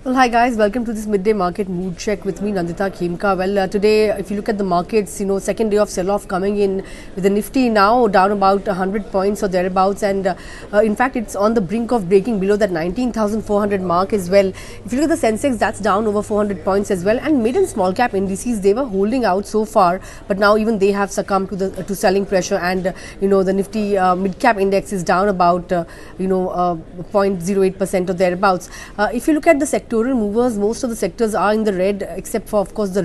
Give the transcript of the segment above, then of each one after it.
Well, hi guys, welcome to this midday market mood check with me, Nandita Khemka. Well, today, if you look at the markets, second day of sell-off coming in with the Nifty now down about 100 points or thereabouts, and in fact, it's on the brink of breaking below that 19,400 mark as well. If you look at the Sensex, that's down over 400 points as well, and mid and small cap indices, they were holding out so far, but now even they have succumbed to selling pressure, and the Nifty mid cap index is down about 0.08% or thereabouts. If you look at the sectoral movers, most of the sectors are in the red, except for, of course, the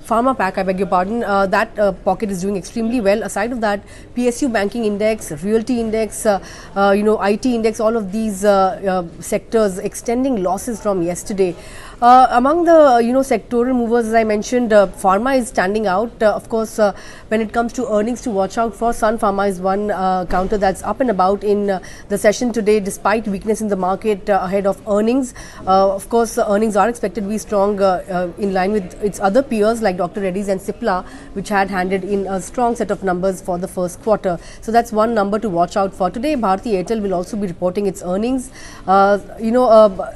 pharma pack, I beg your pardon. That pocket is doing extremely well. Aside of that, PSU banking index, realty index, IT index, all of these sectors extending losses from yesterday. Among the sectoral movers, as I mentioned, Pharma is standing out. Of course, when it comes to earnings to watch out for, Sun Pharma is one counter that's up and about in the session today, despite weakness in the market ahead of earnings. Of course, earnings are expected to be strong in line with its other peers like Dr. Reddy's and Cipla, which had handed in a strong set of numbers for the first quarter. So that's one number to watch out for. Today, Bharti Airtel will also be reporting its earnings.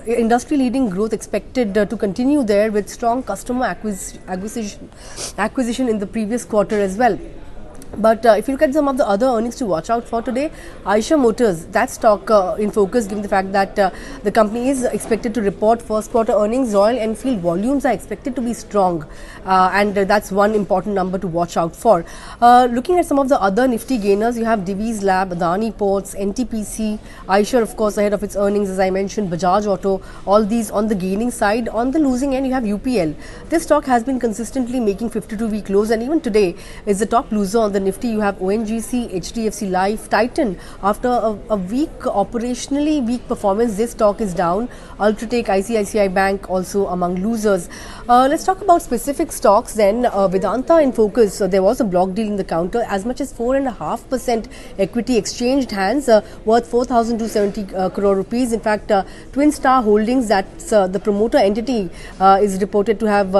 Industry leading growth expected to continue there with strong customer acquisition in the previous quarter as well. But if you look at some of the other earnings to watch out for today, Eicher Motors, that stock in focus given the fact that the company is expected to report first quarter earnings. Royal Enfield volumes are expected to be strong, and that's one important number to watch out for. Looking at some of the other Nifty gainers, you have Divi's Lab, Adani Ports, NTPC, Eicher, of course, ahead of its earnings, as I mentioned, Bajaj Auto, all these on the gaining side. On the losing end, you have UPL. This stock has been consistently making 52-week lows, and even today is the top loser on the Nifty. You have ONGC, HDFC Life, Titan. After a operationally weak performance, this stock is down. UltraTech, ICICI Bank also among losers. Let's talk about specific stocks then. Vedanta in focus. There was a block deal in the counter. As much as 4.5% equity exchanged hands, worth 4,270 crore rupees. In fact, Twin Star Holdings, that's the promoter entity, is reported to have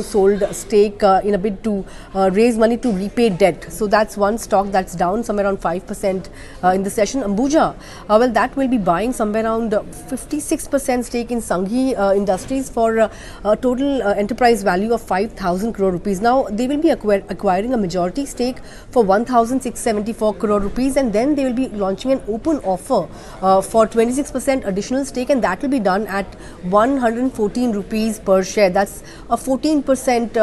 sold a stake in a bid to raise money to repay debt. So that's one stock that's down somewhere around 5% in the session. Ambuja, well, that will be buying somewhere around 56% stake in Sanghi Industries for a total enterprise value of 5,000 crore rupees. Now, they will be acquiring a majority stake for 1,674 crore rupees, and then they will be launching an open offer for 26% additional stake, and that will be done at 114 rupees per share. That's a 14%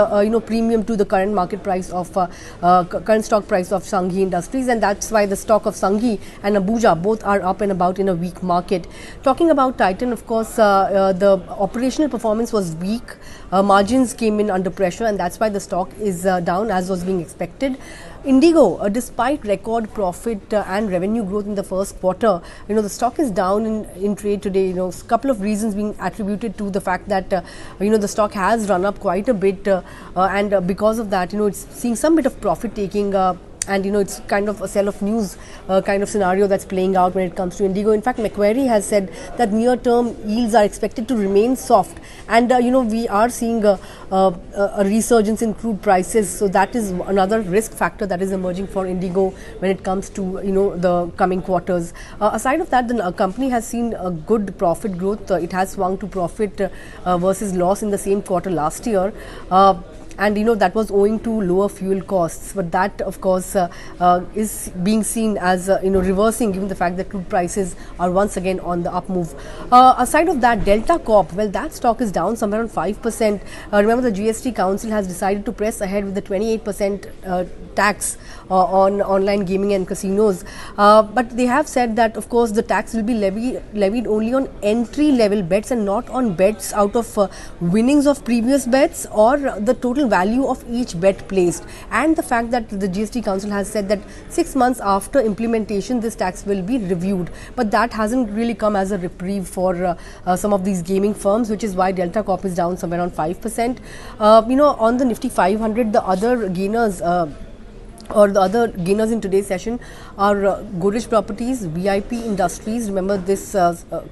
premium to the current market price of current stock price of Sanghi Industries, and that's why the stock of Sanghi and Ambuja both are up and about in a weak market. Talking about Titan, of course, the operational performance was weak. Margins came in under pressure, and that's why the stock is down as was being expected. Indigo, despite record profit and revenue growth in the first quarter, the stock is down in trade today. A couple of reasons being attributed to the fact that the stock has run up quite a bit, and because of that, it's seeing some bit of profit taking. And it's kind of a sell of news kind of scenario that's playing out when it comes to Indigo. In fact, Macquarie has said that near-term yields are expected to remain soft, and we are seeing a resurgence in crude prices. So that is another risk factor that is emerging for Indigo when it comes to the coming quarters. Aside of that, the company has seen a good profit growth. It has swung to profit versus loss in the same quarter last year. And that was owing to lower fuel costs, but that of course is being seen as reversing, given the fact that crude prices are once again on the up move. Aside of that, Delta Corp, well, that stock is down somewhere around 5%. Remember, the GST Council has decided to press ahead with the 28% tax on online gaming and casinos, but they have said that of course the tax will be levied only on entry level bets and not on bets out of winnings of previous bets or the total value of each bet placed. And the fact that the GST Council has said that 6 months after implementation this tax will be reviewed, but that hasn't really come as a reprieve for some of these gaming firms, which is why Delta Corp is down somewhere around 5%. On the Nifty 500, the other gainers in today's session are Godrej Properties, VIP Industries. Remember, this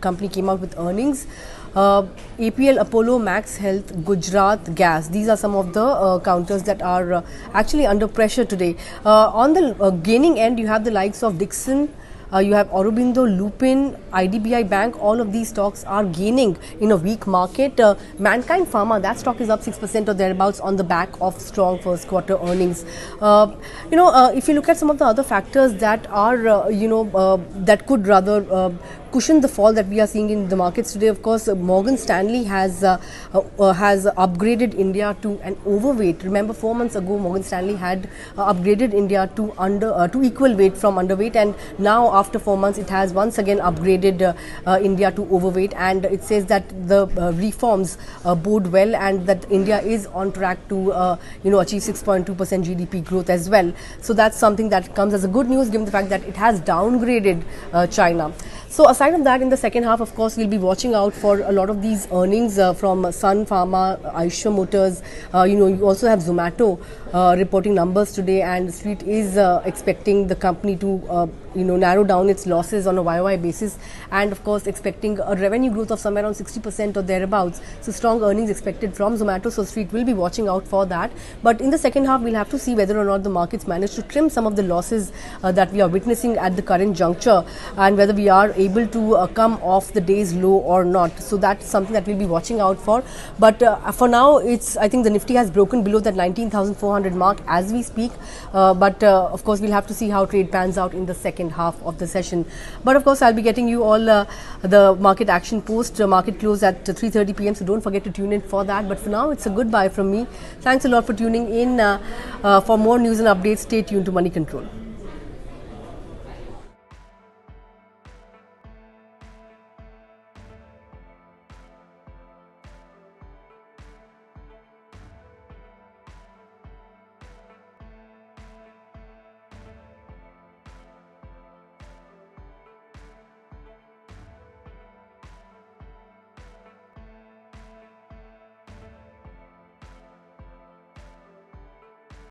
company came out with earnings. APL, Apollo, Max Health, Gujarat Gas. These are some of the counters that are actually under pressure today. On the gaining end, you have the likes of Dixon, you have Aurobindo, Lupin, IDBI Bank. All of these stocks are gaining in a weak market. Mankind Pharma, that stock is up 6% or thereabouts on the back of strong first quarter earnings. If you look at some of the other factors that are, that could rather cushion the fall that we are seeing in the markets today. Of course, Morgan Stanley has upgraded India to an overweight. Remember, 4 months ago, Morgan Stanley had upgraded India to equal weight from underweight, and now after 4 months, it has once again upgraded India to overweight. And it says that the reforms bode well, and that India is on track to achieve 6.2% GDP growth as well. So that's something that comes as a good news, given the fact that it has downgraded China. So aside from that, in the second half, of course, we'll be watching out for a lot of these earnings from Sun Pharma, Eicher Motors. You also have Zomato reporting numbers today, and the street is expecting the company to narrow down its losses on a YOY basis, and of course expecting a revenue growth of somewhere around 60% or thereabouts. So strong earnings expected from Zomato, so street will be watching out for that. But in the second half, we'll have to see whether or not the markets manage to trim some of the losses that we are witnessing at the current juncture, and whether we are able to come off the day's low or not. So that's something that we'll be watching out for. But for now, I think the Nifty has broken below that 19,400 mark as we speak. But of course, we'll have to see how trade pans out in the second half of the session. But of course, I'll be getting you all the market action post market close at 3:30 p.m. So don't forget to tune in for that. But for now, it's a goodbye from me. Thanks a lot for tuning in. For more news and updates, stay tuned to Money Control.